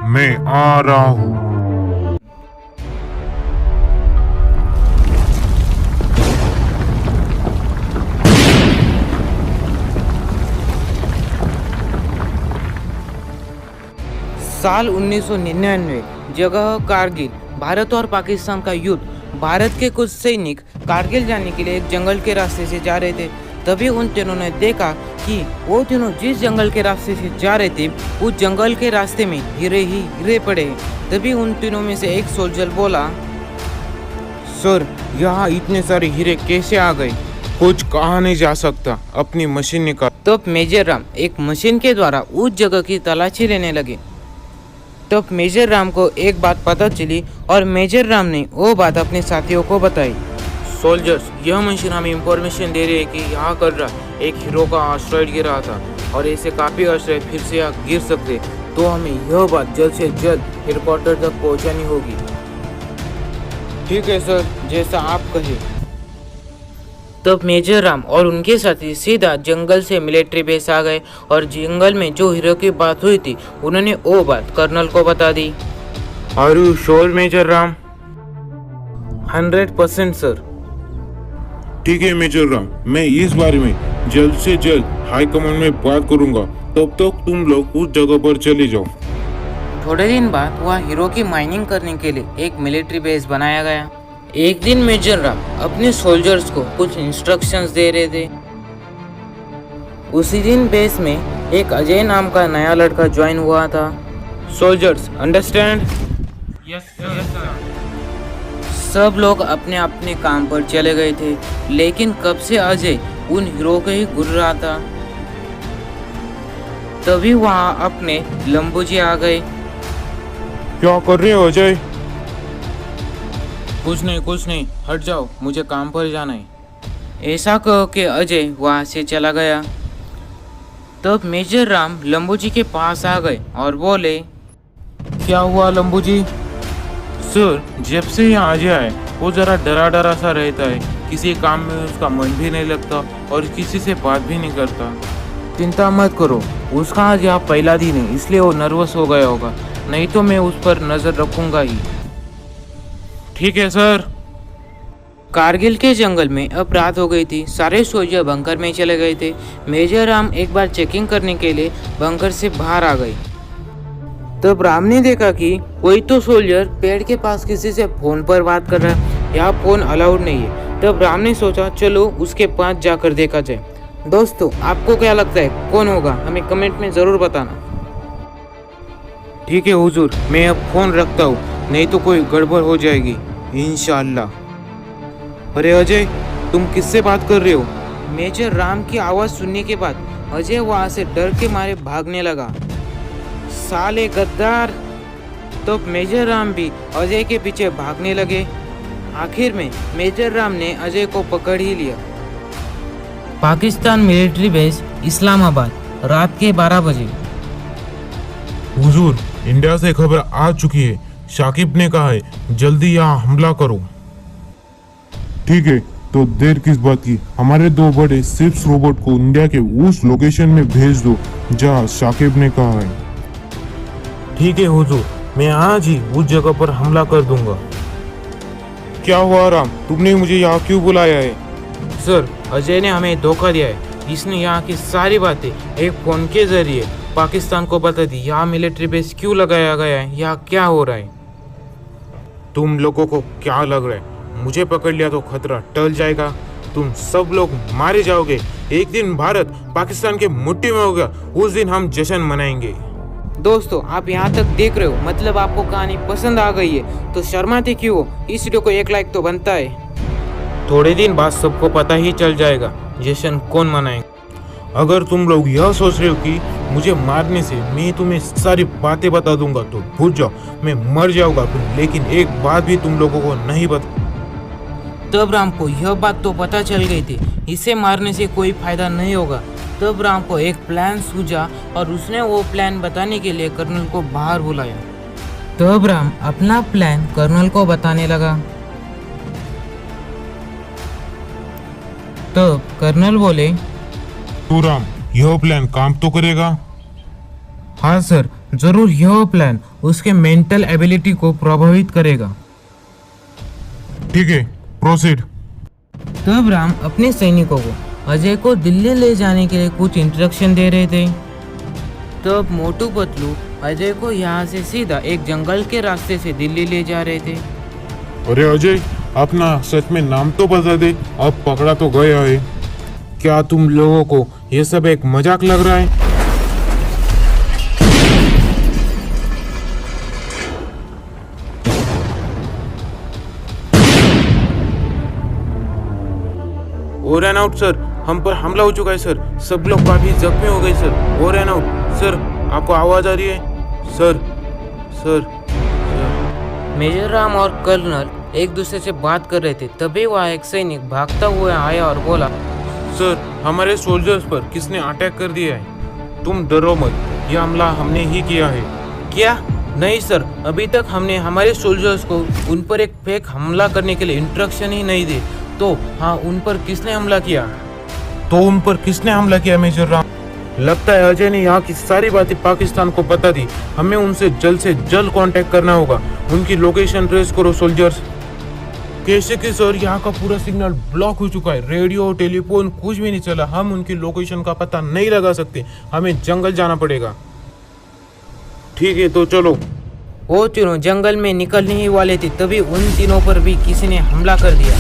मैं आ रहा हूँ। साल 1999, जगह कारगिल। भारत और पाकिस्तान का युद्ध। भारत के कुछ सैनिक कारगिल जाने के लिए एक जंगल के रास्ते से जा रहे थे। तभी उन तीनों ने देखा कि वो तीनों जिस जंगल के रास्ते से जा रहे थे उस जंगल के रास्ते में हीरे ही हीरे पड़े हैं। तभी उन तीनों में से एक सोल्जर बोला, सर, यहाँ इतने सारे हीरे कैसे आ गए? कुछ कहा नहीं जा सकता, अपनी मशीन निकाल। तब मेजर राम एक मशीन के द्वारा उस जगह की तलाशी लेने लगे। तब मेजर राम को एक बात पता चली और मेजर राम ने वो बात अपने साथियों को बताई। सोल्जर्स, यह मशीन हमें इंफॉर्मेशन दे रही है कि यहाँ कर रहा एक हीरो का एस्टेरॉयड गिर रहा था और ऐसे काफी एस्टेरॉयड फिर से यहाँ गिर सकते, तो हमें यह बात जल्द से जल्द हेडक्वार्टर तक पहुँचानी होगी। ठीक है सर, जैसा आप कहे। तब मेजर राम और उनके साथी सीधा जंगल से मिलिट्री बेस आ गए और जंगल में जो हीरो की बात हुई थी उन्होंने वो बात कर्नल को बता दी। Are you sure major Ram? 100% sir. ठीक है मेजर राम, मैं इस बारे में जल्द से जल्द हाई कमांड में बात करूंगा। तब तक तुम लोग उस जगह पर चले जाओ। थोड़े दिन बाद वहाँ हीरो की माइनिंग करने के लिए एक मिलिट्री बेस बनाया गया। एक दिन मेजर राम अपने सोल्जर्स को कुछ इंस्ट्रक्शंस दे रहे थे। उसी दिन बेस में एक अजय नाम का नया लड़का ज्वाइन हुआ था। Soldiers understand? Yes sir. सब लोग अपने अपने काम पर चले गए थे, लेकिन कब से अजय उन हीरो को ही घूर रहा था। तभी वहाँ अपने लंबूजी आ गए। क्या कर रहे हो अजय? कुछ नहीं, हट जाओ, मुझे काम पर जाना है। ऐसा कह के अजय वहाँ से चला गया। तब मेजर राम लंबूजी के पास आ गए और बोले, क्या हुआ लंबू जी? सर, जब से यहाँ अजय आए वो जरा डरा डरा सा रहता है, किसी काम में उसका मन भी नहीं लगता और किसी से बात भी नहीं करता। चिंता मत करो, उसका आज यहाँ पहला दिन है इसलिए वो नर्वस हो गया होगा, नहीं तो मैं उस पर नजर रखूंगा ही। ठीक है सर। कारगिल के जंगल में अब रात हो गई थी। सारे सोल्जर बंकर में चले गए थे। मेजर राम एक बार चेकिंग करने के लिए बंकर से बाहर आ गए। तब राम ने देखा कि कोई तो सोल्जर पेड़ के पास किसी से फोन पर बात कर रहा है। यहाँ फोन अलाउड नहीं है। तब राम ने सोचा चलो उसके पास जाकर देखा जाए। दोस्तों, आपको क्या लगता है कौन होगा? हमें कमेंट में ज़रूर बताना। ठीक है हुजूर, मैं अब फोन रखता हूँ, नहीं तो कोई गड़बड़ हो जाएगी इंशाअल्लाह। अरे अजय, तुम किससे बात कर रहे हो? मेजर राम की आवाज़ सुनने के बाद अजय वहाँ से डर के मारे भागने लगा। साले गद्दार! तो मेजर राम भी अजय के पीछे भागने लगे। आखिर में मेजर राम ने अजय को पकड़ ही लिया। पाकिस्तान मिलिट्री बेस, इस्लामाबाद, रात के 12 बजे। हुजूर, इंडिया से खबर आ चुकी है। शाकिब ने कहा है जल्दी यहाँ हमला करो। ठीक है, तो देर किस बात की, हमारे 2 बड़े शिप्स रोबोट को इंडिया के उस लोकेशन में भेज दो जहाँ शाकिब ने कहा है। ठीक है हुजूर, मैं आज ही उस जगह पर हमला कर दूंगा। क्या हुआ राम, तुमने मुझे यहाँ क्यों बुलाया है? सर, अजय ने हमें धोखा दिया है। इसने यहाँ की सारी बातें एक फोन के जरिए पाकिस्तान को बता दी। यहाँ मिलिट्री बेस क्यों लगाया गया है, यहाँ क्या हो रहा है। तुम लोगों को क्या लग रहा है, मुझे पकड़ लिया तो खतरा टल जाएगा? तुम सब लोग मारे जाओगे। एक दिन भारत पाकिस्तान के मुट्ठी में होगा, उस दिन हम जश्न मनाएंगे। दोस्तों, आप यहाँ तक देख रहे हो, मतलब आपको कहानी पसंद आ गई है, तो शर्माते क्यों हो? इस वीडियो को एक लाइक तो बनता है। थोड़े दिन बाद सबको पता ही चल जाएगा जश्न कौन मनाएंगे। अगर तुम लोग यह सोच रहे हो कि मुझे मारने से मैं तुम्हें सारी बातें बता दूंगा तो भूल जाओ, मैं मर जाऊंगा। लेकिन एक बात भी तुम लोगों को नहीं बता। तब राम को यह बात तो पता चल गई थी, इसे मारने से कोई फायदा नहीं होगा। तब राम को एक प्लान सूझा और उसने वो प्लान बताने के लिए कर्नल को बाहर बुलाया। तब राम अपना प्लान कर्नल को बताने लगा। तब कर्नल बोले, तो राम, यह प्लान काम तो करेगा? हाँ सर, जरूर यह प्लान उसके मेंटल एबिलिटी को प्रभावित करेगा। ठीक है, प्रोसीड। तब राम अपने सैनिकों को अजय को दिल्ली ले जाने के लिए कुछ इंस्ट्रक्शन दे रहे थे। तब मोटू पतलू अजय को यहाँ से सीधा एक जंगल के रास्ते से दिल्ली ले जा रहे थे। अरे अजय, अपना सच में नाम तो बता दे, अब पकड़ा तो गया है। क्या तुम लोगों को ये सब एक मजाक लग रहा है? ओवर एंड आउट सर, हम पर हमला हो चुका है सर, सब लोग काफी जख्मी हो गए sir. Over and out sir, आपको आवाज आ रही है सर? सर मेजर राम और कर्नल एक दूसरे से बात कर रहे थे। तभी वहाँ एक सैनिक भागता हुआ आया और बोला, सर, हमारे सोल्जर्स पर किसने अटैक कर दिया है। तुम डरो मत, यह हमला हमने ही किया है। क्या? नहीं सर, अभी तक हमने हमारे सोल्जर्स को उन पर एक फेक हमला करने के लिए इंस्ट्रक्शन ही नहीं दी। तो हाँ, उन पर किसने हमला किया? तो उन पर किसने हमला किया मेजर राम? लगता है अजय ने यहाँ की सारी बातें पाकिस्तान को बता दी। हमें उनसे जल्द से जल्द कांटेक्ट करना होगा। उनकी लोकेशन ट्रेस करो सोल्जर्स। कैसे कि सर, यहाँ का पूरा सिग्नल ब्लॉक हो चुका है, रेडियो टेलीफोन कुछ भी नहीं चला। हम उनकी लोकेशन का पता नहीं लगा सकते, हमें जंगल जाना पड़ेगा। ठीक है, तो चलो। वो तीनों जंगल में निकलने ही वाले थे, तभी उन तीनों पर भी किसी ने हमला कर दिया।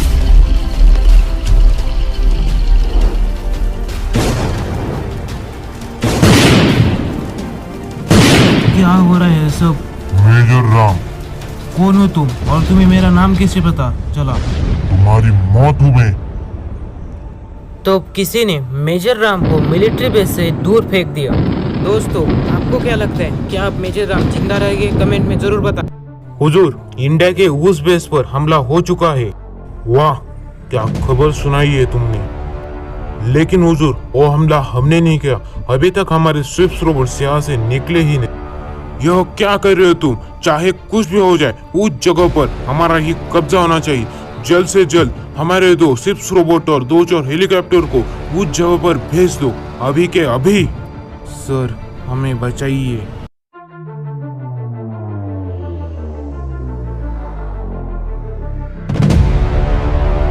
क्या हो रहा है सब? मेजर राम, कौन हो तुम और तुम्हें मेरा नाम कैसे पता चला? तुम्हारी मौत हूँ मैं। तो किसी ने मेजर राम को मिलिट्री बेस से दूर फेंक दिया। दोस्तों, आपको क्या लगता है, क्या आप मेजर राम जिंदा रहेंगे? कमेंट में जरूर बताएं। हुजूर, इंडिया के उस बेस पर हमला हो चुका है। वाह, क्या खबर सुनाई है तुमने। लेकिन हुजूर, वो हमला हमने नहीं किया। अभी तक हमारे स्विफ्ट रोबोट्स यहाँ से निकले ही नहीं। यह क्या कर रहे हो तुम? चाहे कुछ भी हो जाए, उस जगह पर हमारा ही कब्जा होना चाहिए। जल्द से जल्द हमारे 2 स्विफ्ट रोबोट और 2 और हेलीकॉप्टर को उस जगह पर भेज दो, अभी के अभी। सर, हमें बचाइए।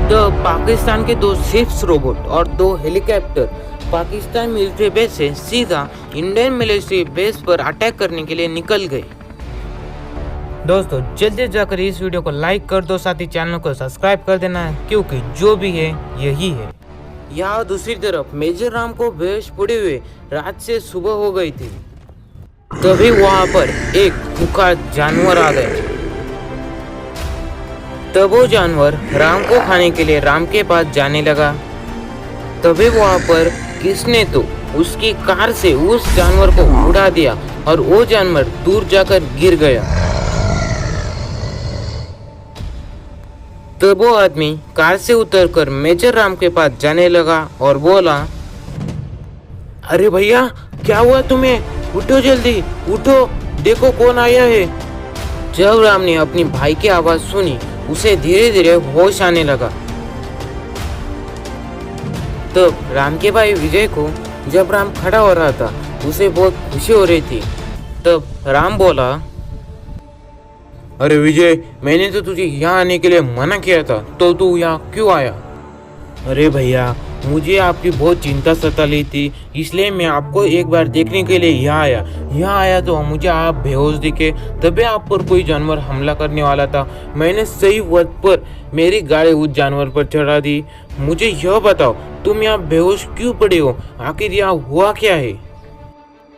तो पाकिस्तान के 2 स्विफ्ट रोबोट और 2 हेलीकॉप्टर पाकिस्तान मिलिट्री बेस से सीधा इंडियन मिलिट्री बेस पर अटैक करने के लिए निकल गए। दोस्तों, जल्दी जाकर इस वीडियो को लाइक कर दो, साथ ही चैनल को सब्सक्राइब कर देना है, क्योंकि जो भी है यही है। यहाँ दूसरी तरफ मेजर राम को बेहोश पड़े हुए रात से सुबह हो गई थी। तभी वहाँ पर एक भूखा जानवर आ गया। तब वो जानवर राम को खाने के लिए राम के पास जाने लगा। तभी वहाँ पर किसने तो उसकी कार से उस जानवर को उड़ा दिया और वो जानवर दूर जाकर गिर गया। तब वो आदमी कार से उतरकर मेजर राम के पास जाने लगा और बोला, अरे भैया, क्या हुआ तुम्हें? उठो जल्दी, उठो, देखो कौन आया है। जब राम ने अपनी भाई की आवाज सुनी, उसे धीरे धीरे होश आने लगा। तब राम के भाई विजय को जब राम खड़ा हो रहा था, उसे बहुत खुशी हो रही थी। तब राम बोला, अरे विजय, मैंने तो तुझे यहाँ आने के लिए मना किया था, तो तू यहाँ क्यों आया? अरे भैया, मुझे आपकी बहुत चिंता सता ली थी, इसलिए मैं आपको एक बार देखने के लिए यहाँ आया। यहाँ आया तो मुझे आप बेहोश दिखे, तभी आप पर कोई जानवर हमला करने वाला था। मैंने सही वक्त पर मेरी गाड़ी उस जानवर पर चढ़ा दी। मुझे यह बताओ, तुम यहाँ बेहोश क्यों पड़े हो? आखिर यहाँ हुआ क्या है?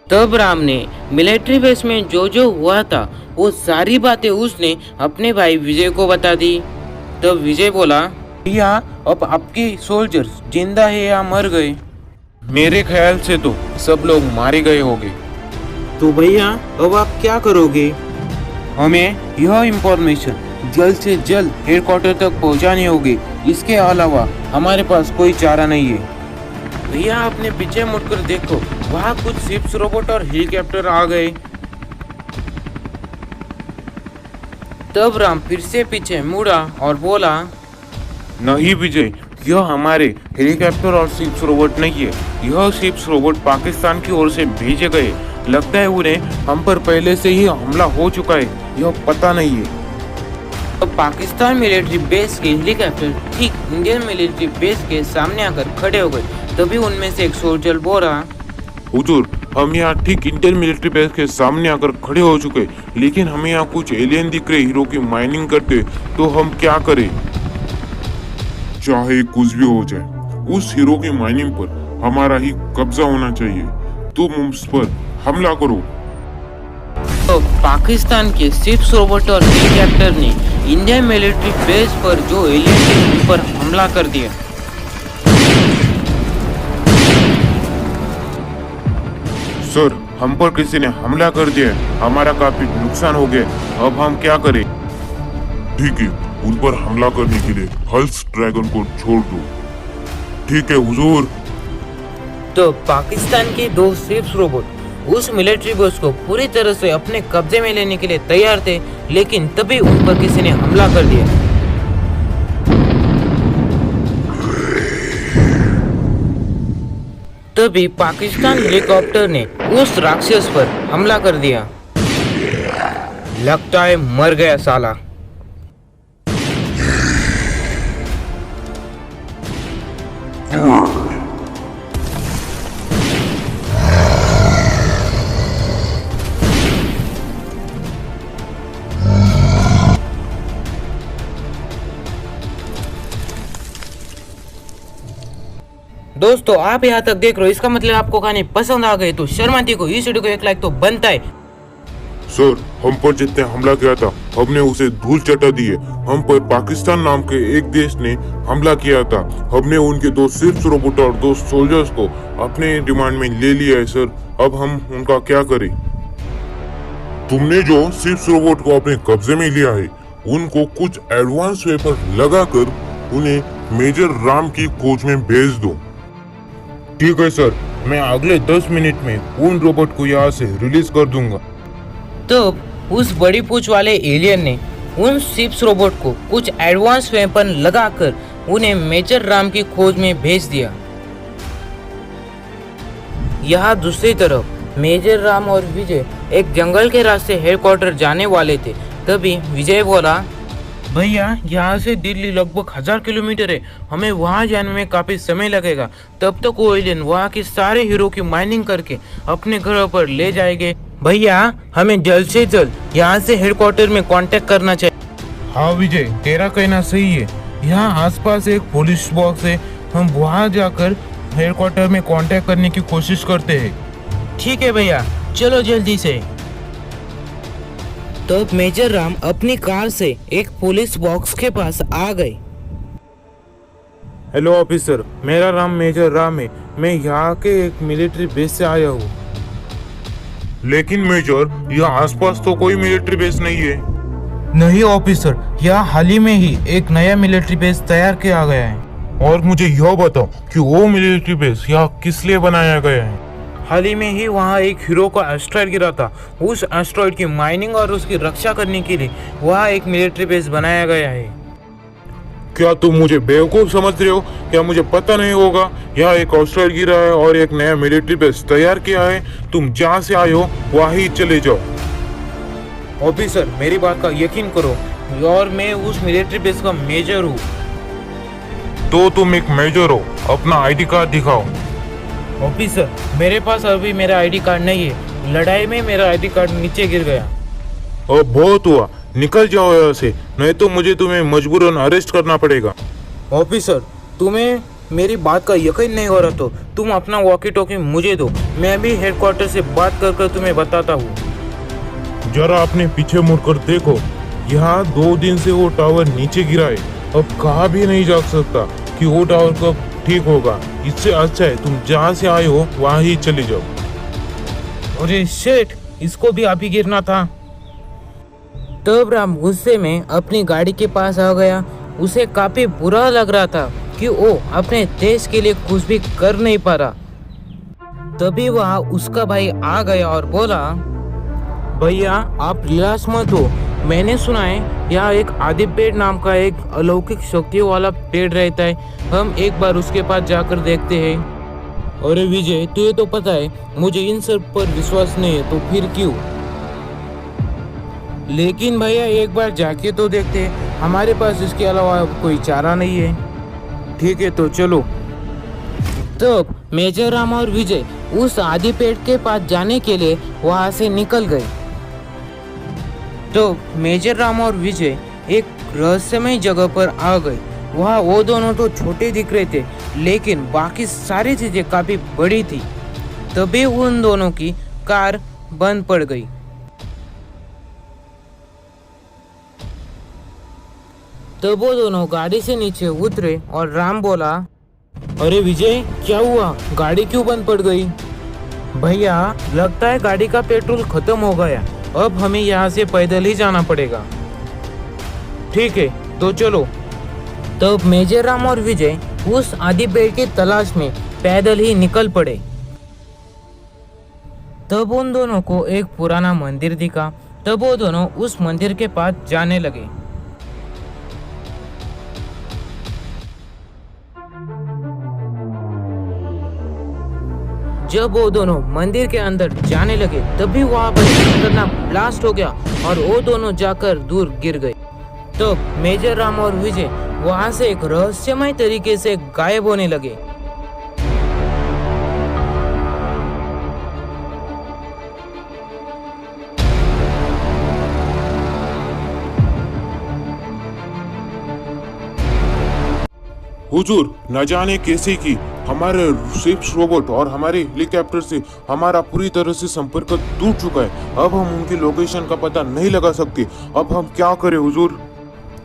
तब राम ने मिलिट्री बेस में जो हुआ था वो सारी बातें उसने अपने भाई विजय को बता दी। तब विजय बोला, भैया, अब आपके सोल्जर्स जिंदा है या मर गए? मेरे ख्याल से तो सब लोग मारे गए होंगे। तो भैया, अब आप क्या करोगे? हमें यह इंफॉर्मेशन जल्द से जल्द हेडक्वार्टर तक पहुंचानी होगी। इसके अलावा हमारे पास कोई चारा नहीं है। भैया, आपने पीछे मुड़कर देखो, वहाँ कुछ शिप्स रोबोट और हेलीकॉप्टर आ गए। तब राम फिर से पीछे मुड़ा और बोला, नहीं विजय, यह हमारे हेलीकॉप्टर और शिप्स रोबोट नहीं है। यह शिप्स रोबोट पाकिस्तान की ओर से भेजे गए लगता है उन्हें हम पर पहले से ही हमला हो चुका है, यह पता नहीं है। तो पाकिस्तान मिलिट्री बेस के हेलीकॉप्टर ठीक इंडियन मिलिट्री बेस के सामने आकर खड़े हो गए। तभी उनमें से एक सोल्जर बोल रहा, हुजूर, हम यहाँ ठीक इंडियन मिलिट्री बेस के सामने आकर खड़े हो चुके, लेकिन हमें यहाँ कुछ एलियन दिख रहे हीरो की माइनिंग करते, तो हम क्या करें? चाहे कुछ भी हो जाए, उस हीरो की माइनिंग पर हमारा ही कब्जा होना चाहिए। तुम उस पर हमला करो। तो पाकिस्तान के शिप्स, रोबोट और हेलीकॉप्टर ने इंडियन मिलिट्री बेस पर जो एलियन थे उन पर हमला कर दिया। सर, हम पर किसी ने हमला कर दिया, हमारा काफी नुकसान हो गया, अब हम क्या करें? ठीक है, उन पर हमला करने के लिए हल्स ड्रैगन को छोड़ दो। ठीक है हुजूर। तो पाकिस्तान के दो शिप्स रोबोट उस मिलिट्री बेस को पूरी तरह से अपने कब्जे में लेने के लिए तैयार थे, लेकिन तभी उन पर किसी ने हमला कर दिया। तभी पाकिस्तान हेलीकॉप्टर ने उस राक्षस पर हमला कर दिया। लगता है मर गया साला। दोस्तों, आप यहाँ तक देख रहे हो, इसका मतलब आपको कहानी पसंद आ गई। तो शर्माती को इस वीडियो को एक लाइक तो बनता है। सर, हम पर जितने हमला किया था हमने उसे धूल चटा दी है। हम पर पाकिस्तान नाम के एक देश ने हमला किया था, हमने उनके दो शिप्स रोबोट और दो सोल्जर्स को अपने डिमांड में ले लिया है। सर, अब हम उनका क्या करें? तुमने जो शिप्स रोबोट को अपने कब्जे में लिया है, उनको कुछ एडवांस वेपर लगाकर उन्हें मेजर राम की खोज में भेज दो। ठीक है सर, मैं अगले 10 मिनट में उन रोबोट को यहाँ से रिलीज कर दूंगा। तो उस बड़ी पूंछ वाले एलियन ने उन शिप्स रोबोट को कुछ एडवांस वेपन लगाकर उन्हें मेजर राम की खोज में भेज दिया। यहाँ दूसरी तरफ मेजर राम और विजय एक जंगल के रास्ते हेडक्वार्टर जाने वाले थे। तभी विजय बोला, भैया, यहाँ से दिल्ली लगभग 1000 किलोमीटर है, हमें वहाँ जाने में काफी समय लगेगा। तब तक वो एलियन वहाँ के सारे हीरो की माइनिंग करके अपने घरों पर ले जाएंगे। भैया, हमें जल्द से जल्द यहाँ से हेडक्वार्टर में कांटेक्ट करना चाहिए। हाँ विजय, तेरा कहना सही है। यहाँ आसपास एक पुलिस बॉक्स है, हम वहाँ जाकर हेडक्वार्टर में कांटेक्ट करने की कोशिश करते हैं। ठीक है भैया, चलो जल्दी से। तब मेजर राम अपनी कार से एक पुलिस बॉक्स के पास आ गए। हेलो ऑफिसर, मेरा नाम मेजर राम है, मैं यहाँ के एक मिलिट्री बेस से आया हूँ। लेकिन मेजर, यहाँ आसपास तो कोई मिलिट्री बेस नहीं है। नहीं ऑफिसर, यहाँ हाल ही में ही एक नया मिलिट्री बेस तैयार किया गया है। और मुझे यह बताओ कि वो मिलिट्री बेस यहाँ किस लिए बनाया गया है? हाल ही में ही वहाँ एक हीरो का एस्ट्रॉयड गिरा था। उस एस्ट्रॉयड की माइनिंग और उसकी रक्षा करने के लिए वहाँ एक मिलिट्री बेस बनाया गया है। क्या तुम मुझे बेवकूफ समझ रहे हो? क्या मुझे पता नहीं होगा? यहाँ एक एस्ट्रॉयड गिरा है और एक नया मिलिट्री बेस तैयार किया है। तुम जहाँ से आए हो वहीं चले जाओ। ऑफिसर, मेरी बात का यकीन करो, और मैं उस मिलिट्री बेस का मेजर हूँ। तो तुम एक मेजर हो, अपना आईडी कार्ड दिखाओ। ऑफिसर, मेरे पास अभी मेरा आईडी कार्ड नहीं है। लड़ाई में मेरा आईडी कार्ड नीचे गिर गया। और बहुत हुआ, निकल जाओ यहाँ से, नहीं तो मुझे तुम्हें मजबूरन अरेस्ट करना पड़ेगा। ऑफिसर, तुम्हें मेरी बात का यकीन नहीं हो रहा तो तुम अपना वॉकी टॉकी मुझे दो, मैं भी हेडक्वार्टर से बात कर तुम्हें बताता हूँ। जरा अपने पीछे मुड़कर देखो, यहाँ 2 दिन से वो टावर नीचे गिरा है, अब कहा भी नहीं जा सकता कि वो टावर कब ठीक होगा। इससे अच्छा है तुम जहाँ से आए हो वहाँ ही चले जाओ। अरे शिट, इसको भी अभी गिरना था। तब राम गुस्से में अपनी गाड़ी के पास आ गया। उसे काफी बुरा लग रहा था कि वो अपने देश के लिए कुछ भी कर नहीं पा रहा। तभी वहाँ उसका भाई आ गया और बोला, भैया आप निराश मत हो, मैंने सुना है यहाँ एक आदि पेड़ नाम का एक अलौकिक शक्तियों वाला पेड़ रहता है, हम एक बार उसके पास जाकर देखते हैं। अरे विजय, तुझे तो पता है मुझे इन सब पर विश्वास नहीं है, तो फिर क्यों? लेकिन भैया एक बार जाके तो देखते, हमारे पास इसके अलावा कोई चारा नहीं है। ठीक है, तो चलो। तो मेजर राम और विजय उस आदि पेड़ के पास जाने के लिए वहां से निकल गए। तो मेजर राम और विजय एक रहस्यमय जगह पर आ गए। वहाँ वो दोनों तो छोटे दिख रहे थे, लेकिन बाकी सारी चीजें काफी बड़ी थी। तभी उन दोनों की कार बंद पड़ गई। तब वो दोनों गाड़ी से नीचे उतरे और राम बोला, अरे विजय, क्या हुआ? गाड़ी क्यों बंद पड़ गई? भैया लगता है गाड़ी का पेट्रोल खत्म हो गया। अब हमें यहाँ से पैदल ही जाना पड़ेगा। ठीक है, तो चलो। तब मेजर राम और विजय उस आदि पेड़ की तलाश में पैदल ही निकल पड़े। तब उन दोनों को एक पुराना मंदिर दिखा। तब वो दोनों उस मंदिर के पास जाने लगे। जब वो दोनों मंदिर के अंदर जाने लगे, तभी वहां पर एक खतरनाक ब्लास्ट हो गया और वो दोनों जाकर दूर गिर गए। तो मेजर राम और विजय वहां से एक रहस्यमय तरीके से गायब होने लगे। हुजूर, न जाने कैसे कि हमारे शिप्स रोबोट और हमारे हेलीकॉप्टर से हमारा पूरी तरह से संपर्क टूट चुका है। अब हम उनकी लोकेशन का पता नहीं लगा सकते। अब हम क्या करें हुजूर?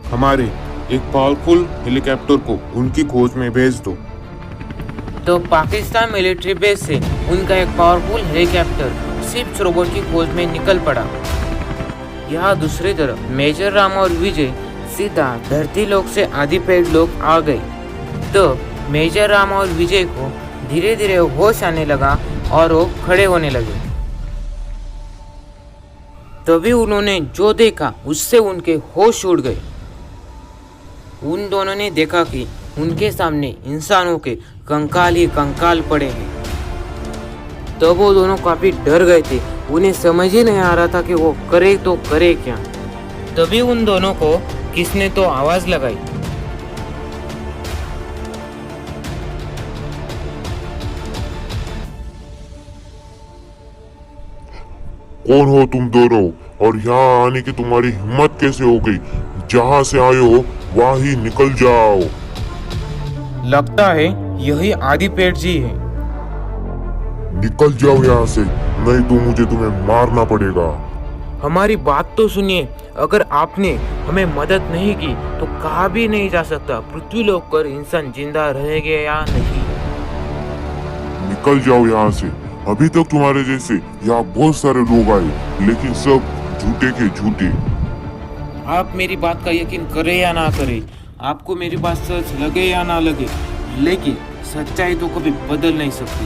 हमारे एक पावरफुल हेलीकॉप्टर को उनकी खोज में भेज दो। तो पाकिस्तान मिलिट्री बेस से उनका एक पावरफुल हेलीकॉप्टर शिप्स रोबोट की खोज में निकल पड़ा। यहाँ दूसरी तरफ मेजर राम और विजय सीधा धरती लोक से आदि पेड़ लोक आ गए। तो मेजर राम और विजय को धीरे धीरे होश आने लगा और वो खड़े होने लगे। तभी उन्होंने जो देखा उससे उनके होश उड़ गए। उन दोनों ने देखा कि उनके सामने इंसानों के कंकाल ही कंकाल पड़े हैं। तो वो दोनों काफी डर गए थे। उन्हें समझ ही नहीं आ रहा था कि वो करे तो करे क्या। तभी उन दोनों को किसने तो आवाज लगाई। कौन हो तुम दोनों, और यहाँ आने की तुम्हारी हिम्मत कैसे हो गई? जहाँ से आए हो वहाँ ही निकल जाओ। लगता है यही आदि पेड़ जी है। निकल जाओ यहाँ से, नहीं तो मुझे तुम्हें मारना पड़ेगा। हमारी बात तो सुनिए, अगर आपने हमें मदद नहीं की तो कहा भी नहीं जा सकता पृथ्वी लोक पर इंसान जिंदा रहेगा या नहीं। निकल जाओ यहाँ से। अभी तक तुम्हारे जैसे यहाँ बहुत सारे लोग आए, लेकिन सब झूठे के झूठे। आप मेरी बात का यकीन करें या ना करें, आपको मेरी बात सच लगे या ना लगे, लेकिन सच्चाई तो कभी बदल नहीं सकती।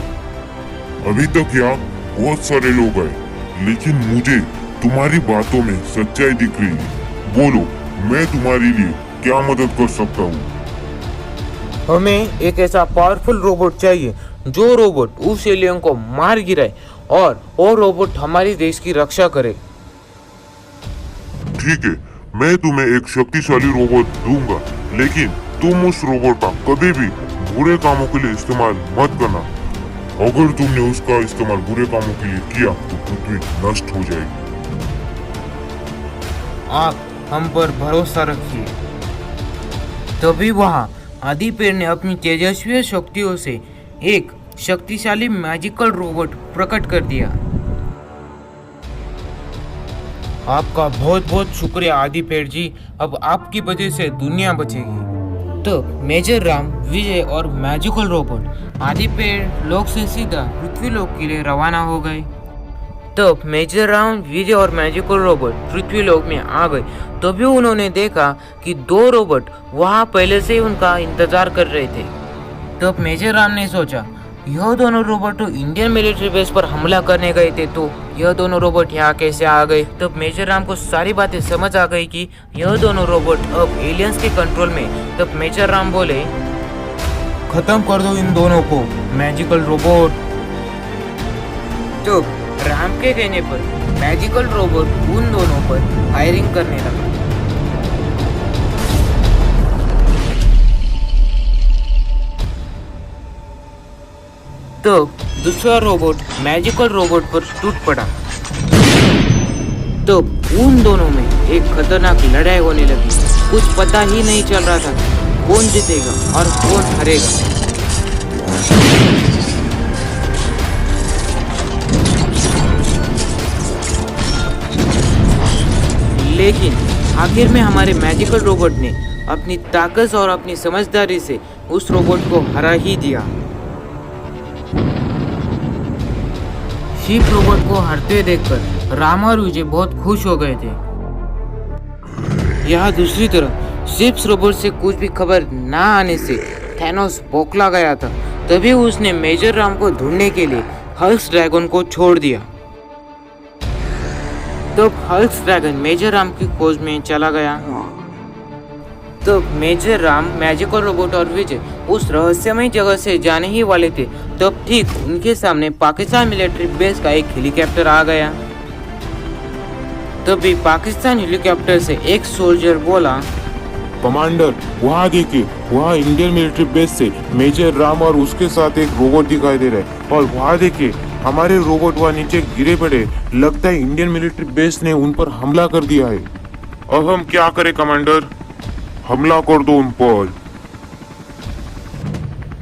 अभी तक यहाँ बहुत सारे लोग आए, लेकिन मुझे तुम्हारी बातों में सच्चाई दिख रही है। बोलो, मैं तुम्हारे लिए क्या मदद कर सकता हूँ? हमें एक ऐसा पावरफुल रोबोट चाहिए जो रोबोट उस एलियन को मार गिराए और वो रोबोट हमारी देश की रक्षा करे। ठीक है, मैं तुम्हें एक शक्तिशाली रोबोट दूंगा, लेकिन तुम उस रोबोट का कभी भी बुरे कामों के लिए इस्तेमाल मत करना। अगर तुमने उसका इस्तेमाल बुरे कामों के लिए किया तो पृथ्वी नष्ट हो जाएगी। आप हम पर भरोसा रखिए। तभी वहां आदि पेड़ ने अपनी तेजस्वी शक्तियों से एक शक्तिशाली मैजिकल रोबोट प्रकट कर दिया। आपका बहुत बहुत शुक्रिया आदि पेड़ जी, अब आपकी वजह से दुनिया बचेगी। तो मेजर राम, विजय और मैजिकल रोबोट आदि पेड़ लोक से सीधा पृथ्वी लोक के लिए रवाना हो गए। तब मेजर राम, विजय और मैजिकल रोबोट पृथ्वी लोक में आ गए। तभी उन्होंने देखा कि दो रोबोट वहां पहले से ही उनका इंतजार कर रहे थे। तब मेजर राम ने सोचा, यह दोनों रोबोट तो इंडियन मिलिट्री बेस पर हमला करने गए थे, तो यह दोनों रोबोट यहाँ कैसे आ गए? तब मेजर राम को सारी बातें समझ आ गई कि यह दोनों रोबोट अब एलियंस के कंट्रोल में। तब मेजर राम बोले, खत्म कर दो इन दोनों को, मैजिकल रोबोट। तो राम के कहने पर मैजिकल रोबोट उन दोनों पर फायरिंग करने लगा। तो दूसरा रोबोट मैजिकल रोबोट पर टूट पड़ा। तो उन दोनों में एक खतरनाक लड़ाई होने लगी। कुछ पता ही नहीं चल रहा था कौन जीतेगा और कौन हारेगा। लेकिन आखिर में हमारे मैजिकल रोबोट ने अपनी ताकत और अपनी समझदारी से उस रोबोट को हरा ही दिया। शिप रोबोट को हारते हुए देखकर राम और विजय बहुत खुश हो गए थे। यहाँ दूसरी तरफ शिप्स रोबोट से कुछ भी खबर ना आने से थैनोस बौखला गया था। तभी उसने मेजर राम को ढूंढने के लिए हल्क ड्रैगन को छोड़ दिया। तब हल्क ड्रैगन मेजर राम की खोज में चला गया। तो मेजर राम, मैजिकल रोबोट और विजय उस रहस्यमय जगह से जाने ही वाले थे। तब ठीक उनके सामने पाकिस्तान मिलिट्री बेस का एक हेलीकॉप्टर आ गया। तभी पाकिस्तान हेलीकॉप्टर से एक सोल्जर बोला, कमांडर वहाँ देखिए, वहाँ इंडियन मिलिट्री बेस से मेजर राम और उसके साथ एक रोबोट दिखाई दे रहा है। और वहाँ देखिए हमारे रोबोट वहाँ नीचे गिरे पड़े। लगता है इंडियन मिलिट्री बेस ने उन पर हमला कर दिया है। अब हम क्या करें कमांडर? हमला कर दो उन पर।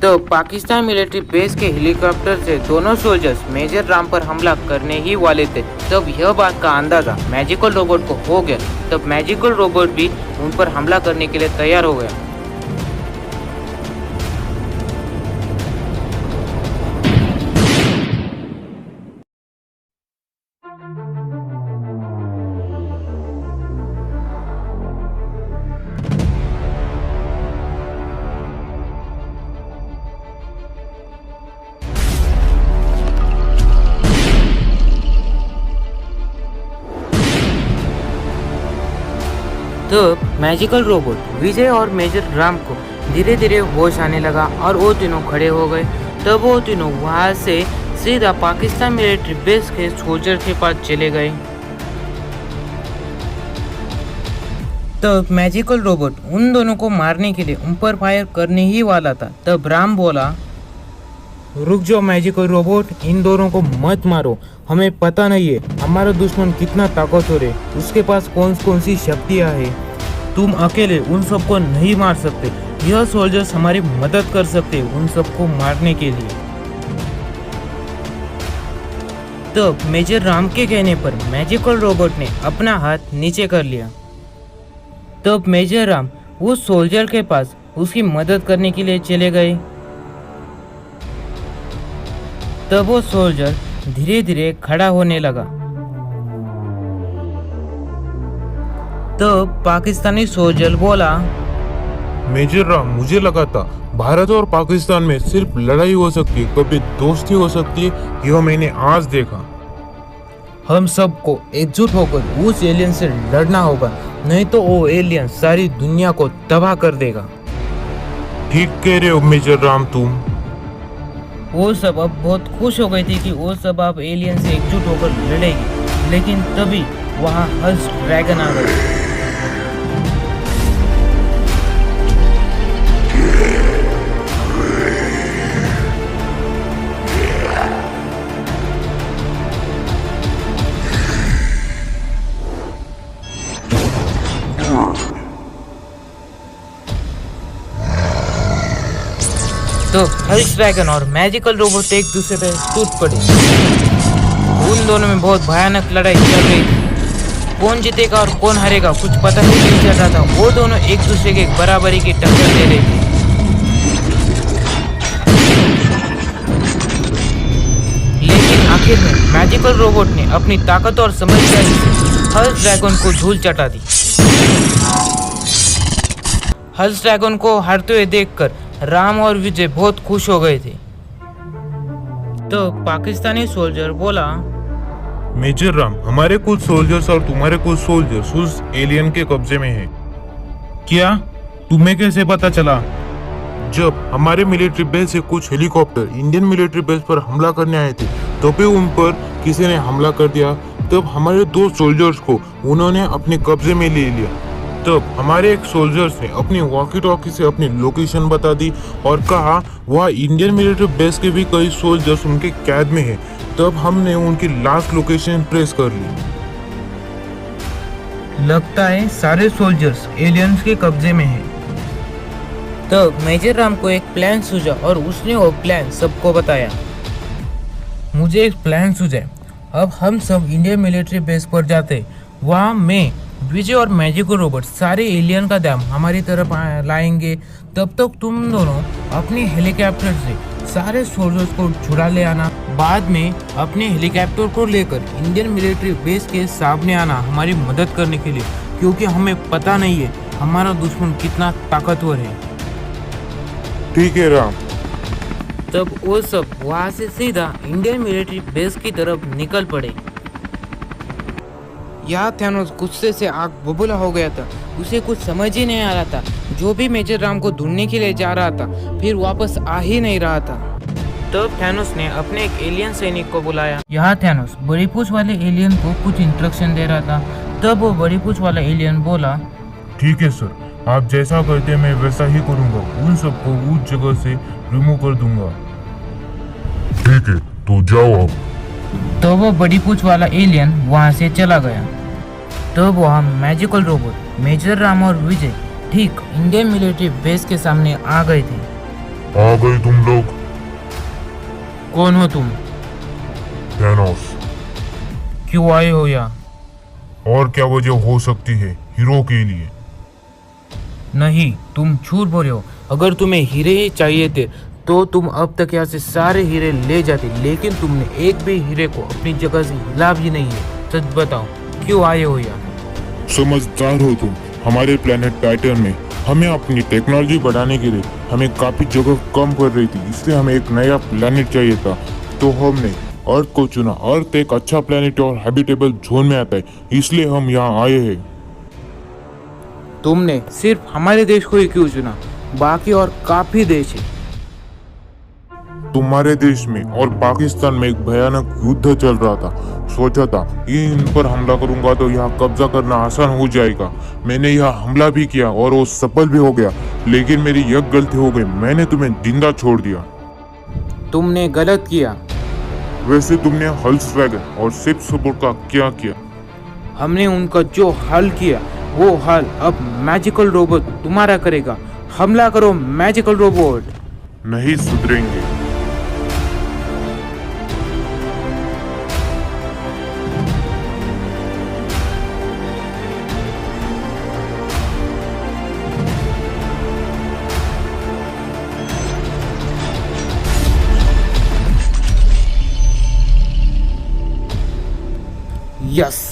तो पाकिस्तान मिलिट्री बेस के हेलीकॉप्टर से दोनों सोल्जर्स मेजर राम पर हमला करने ही वाले थे। तब यह बात का अंदाजा मैजिकल रोबोट को हो गया। तब मैजिकल रोबोट भी उन पर हमला करने के लिए तैयार हो गया। तो मैजिकल रोबोट विजय और मेजर राम को धीरे धीरे होश आने लगा और वो तीनों खड़े हो गए। तब वो तीनों वहां से सीधा पाकिस्तान मिलिट्री बेस के सोल्जर के पास चले गए। तब मैजिकल रोबोट उन दोनों को मारने के लिए उन पर फायर करने ही वाला था। तब राम बोला, रुक जाओ मैजिकल रोबोट, इन दोनों को मत मारो। हमें पता नहीं है हमारा दुश्मन कितना ताकतवर है, उसके पास कौन कौन सी शक्तियाँ हैं। तुम अकेले उन सबको नहीं मार सकते। यह सोल्जर्स हमारी मदद कर सकते हैं उन सबको मारने के लिए। तब मेजर राम के कहने पर मैजिकल रोबोट ने अपना हाथ नीचे कर लिया। तब मेजर राम उस सोल्जर के पास उसकी मदद करने के लिए चले गए। तब वो सोल्जर धीरे धीरे खड़ा होने लगा। तब पाकिस्तानी सोल्जर बोला, मेजर राम, मुझे लगा था भारत और पाकिस्तान में सिर्फ लड़ाई हो सकती है, कभी दोस्ती हो सकती है। यह मैंने आज देखा। हम सबको एकजुट होकर उस एलियन से लड़ना होगा, नहीं तो वो एलियन सारी दुनिया को तबाह कर देगा। ठीक कह रहे हो मेजर राम तुम। वो सब अब बहुत खुश हो गए थे कि वो सब अब एलियन से एकजुट होकर लड़ेगी। लेकिन तभी वहाँ हल्क ड्रैगन आ गए। तो हल्क ड्रैगन और मैजिकल रोबोट एक दूसरे पे टूट पड़े। उन दोनों में बहुत भयानक लड़ाई चल रही थी। कौन जीतेगा और कौन हारेगा कुछ पता ही नहीं चल रहा था। वो दोनों एक दूसरे के बराबरी की टक्कर दे रहे थे। लेकिन आखिर में मैजिकल रोबोट ने अपनी ताकत और समझदारी से हल्क ड्रैगन को धूल चटा दी। हल्क ड्रैगन को हारते हुए देखकर राम और विजय बहुत खुश हो गए थे। तो पाकिस्तानी सोल्जर बोला, मेजर राम, हमारे कुछ सोल्जर्स और तुम्हारे कुछ सोल्जर्स उस एलियन के कब्जे में हैं। क्या? तुम्हें कैसे पता चला? जब हमारे मिलिट्री बेस से कुछ हेलीकॉप्टर इंडियन मिलिट्री बेस पर हमला करने आए थे तो भी उन पर किसी ने हमला कर दिया। तब हमारे 2 सोल्जर्स को उन्होंने अपने कब्जे में ले लिया। तब हमारे एक सोल्जर्स ने अपनी वॉकी टॉकी से अपनी लोकेशन बता दी और कहा वह इंडियन मिलिट्री बेस के भी कई सोल्जर्स उनके कैद में हैं। तब हमने उनकी लास्ट लोकेशन ट्रेस कर ली। लगता है सारे सोल्जर्स एलियंस के कब्जे में हैं। तब मेजर राम को एक प्लान सूझा और उसने वो प्लान सबको बताया। मुझे एक प्लान सूझा। अब हम सब इंडियन मिलिट्री बेस पर जाते। वहाँ मैं, विजय और मैजिको रोबोट सारे एलियन का दाम हमारी तरफ लाएंगे। तब तक तुम दोनों अपने हेलीकॉप्टर से सारे सोल्जर्स को छुड़ा ले आना। बाद में अपने हेलीकॉप्टर को लेकर इंडियन मिलिट्री बेस के सामने आना हमारी मदद करने के लिए, क्योंकि हमें पता नहीं है हमारा दुश्मन कितना ताकतवर है। ठीक है राम। तब वो सब वहाँ से सीधा इंडियन मिलिट्री बेस की तरफ निकल पड़े। यहाँ थैनोस गुस्से से आग बबूला हो गया था। उसे कुछ समझ ही नहीं आ रहा था। जो भी मेजर राम को ढूंढने के लिए जा रहा था फिर वापस आ ही नहीं रहा था। तब थैनोस ने अपने एक एलियन सैनिक को बुलाया। यहाँ थैनोस बड़ी पूछ वाले एलियन को कुछ इंस्ट्रक्शन दे रहा था। तब वो बड़ी पूछ वाला एलियन बोला, ठीक है सर, आप जैसा करते मैं वैसा ही करूंगा। उन सबको उस जगह से रिमूव कर दूंगा। ठीक है, तो जाओ आप। तो वो बड़ी पूछ वाला एलियन वहाँ से चला गया। तब वहाँ मैजिकल रोबोट मेजर राम और विजय ठीक इंडियन मिलिट्री बेस के सामने आ गए थे। आ गए तुम लोग? कौन हो तुम? थैनोस। क्यों आए हो यहाँ? और क्या वजह हो सकती है हीरो के लिए? नहीं, तुम झूठ बोल रहे हो। अगर तुम्हें हीरे ही चाहिए थे तो तुम अब तक यहाँ से सारे हीरे ले जाते, लेकिन तुमने एक भी हीरे को अपनी जगह से हिला भी नहीं है। सच बताओ, क्यों आए हो यहाँ? समझदार हो तुम। हमारे प्लेनेट टाइटन में हमें अपनी टेक्नोलॉजी बढ़ाने के लिए हमें काफी जगह कम कर रही थी, इसलिए हमें एक नया प्लेनेट चाहिए था। तो हमने अर्थ को चुना। अर्थ एक अच्छा प्लेनेट और हैबिटेबल जोन में आता है, इसलिए हम यहाँ आए हैं। तुमने सिर्फ हमारे देश को ही क्यों चुना? बाकी और काफी देश है। तुम्हारे देश में और पाकिस्तान में एक भयानक युद्ध चल रहा था। सोचा था ये इन पर हमला करूंगा तो यहाँ कब्जा करना आसान हो जाएगा। मैंने यहाँ हमला भी किया और वो सफल भी हो गया, लेकिन मेरी एक गलती हो गई। मैंने तुम्हें जिंदा छोड़ दिया। तुमने गलत किया। वैसे तुमने हल्स ड्रैगन और शिप सपोर्ट का क्या किया? हमने उनका जो हल किया वो हल अब मैजिकल रोबोट तुम्हारा करेगा। हमला करो मैजिकल रोबोट। नहीं सुधरेंगे। यस।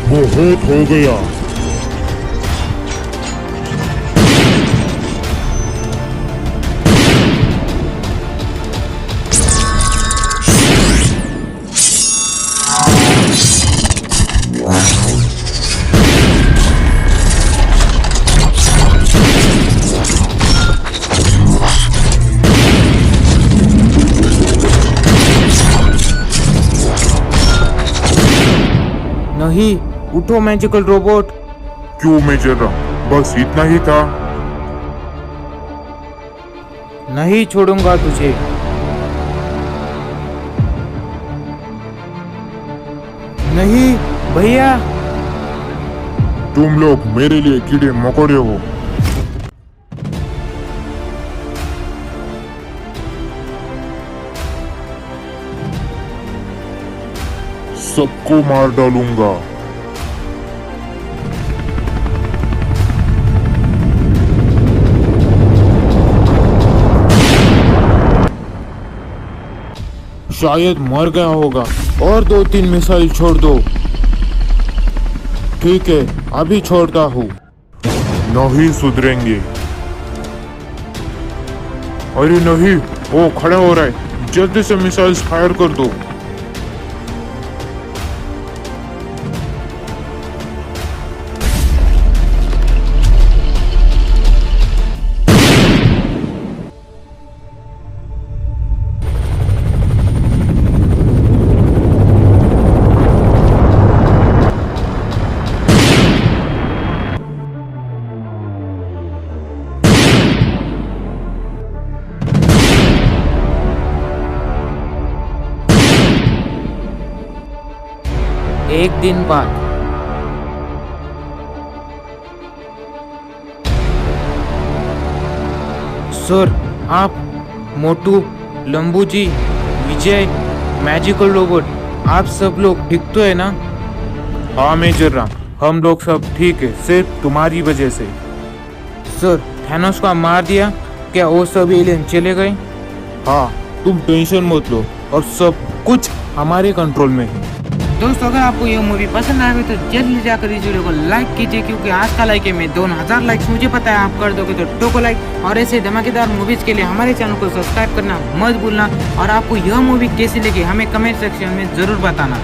बहुत हो गया। नहीं, उठो मैजिकल रोबोट। क्यों मेजर राम, बस इतना ही था? नहीं छोड़ूंगा तुझे। नहीं भैया। तुम लोग मेरे लिए कीड़े मकोड़े हो। सबको मार डालूंगा। शायद मर गया होगा। और 2-3 मिसाइल छोड़ दो। ठीक है, अभी छोड़ता हूँ। नहीं सुधरेंगे। अरे नहीं, वो खड़ा हो रहा है, जल्दी से मिसाइल्स फायर कर दो। एक दिन बाद सर, आप, मोटू, लंबू जी, विजय, मैजिकल रोबोट, आप सब लोग ठीक तो है ना? हाँ मेजर राम, हम लोग सब ठीक है, सिर्फ तुम्हारी वजह से। सर, थैनोस को मार दिया क्या? वो सब एलियन चले गए? हाँ, तुम टेंशन मत लो, अब सब कुछ हमारे कंट्रोल में है। दोस्तों, अगर आपको यह मूवी पसंद आए तो जल्दी जाकर इस वीडियो को लाइक कीजिए, क्योंकि आज का लाइक है मैं 2000 लाइक्स मुझे पता है आप कर दोगे, तो टोको लाइक। और ऐसे धमाकेदार मूवीज के लिए हमारे चैनल को सब्सक्राइब करना मत भूलना। और आपको यह मूवी कैसी लगी हमें कमेंट सेक्शन में जरूर बताना।